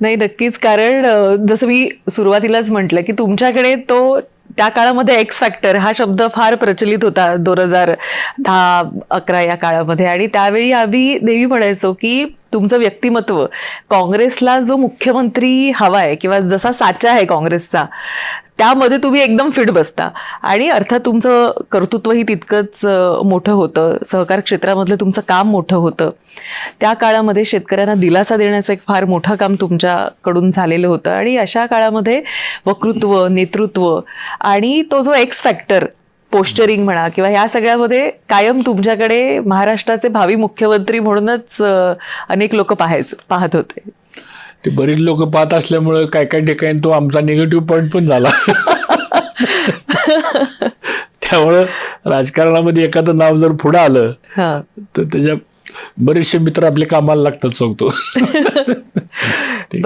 नाही, नक्कीच. कारण जसं मी सुरुवातीलाच म्हटलं की तुमच्याकडे तो त्या काळामध्ये एक्स फॅक्टर हा शब्द फार प्रचलित होता 2010-11 या काळामध्ये. आणि त्यावेळी आम्ही नेहमी म्हणायचो की तुमचं व्यक्तिमत्व काँग्रेसला जो मुख्यमंत्री हवाय किंवा जसा साचा आहे काँग्रेसचा त्यामध्ये तुम्ही एकदम फिट बसता. आणि अर्थात तुमचं कर्तृत्वही तितकंच मोठं होतं, सहकार क्षेत्रामधलं तुमचं काम मोठं होतं. त्या काळामध्ये शेतकऱ्यांना दिलासा देण्याचं एक फार मोठं काम तुमच्याकडून झालेलं होतं. आणि अशा काळामध्ये वक्तृत्व, नेतृत्व आणि तो जो एक्स फॅक्टर पोस्चरिंग म्हणा किंवा ह्या सगळ्यामध्ये कायम तुमच्याकडे महाराष्ट्राचे भावी मुख्यमंत्री म्हणूनच अनेक लोक पाहत होते. ते बरीच लोक पाहत असल्यामुळे काय काय ठिकाणी तो आमचा निगेटिव्ह पॉईंट पण झाला. त्यामुळं राजकारणामध्ये एखादं नाव जर पुढं आलं तर त्याच्या बरेचसे मित्र आपले कामाला लागतात सांगतो.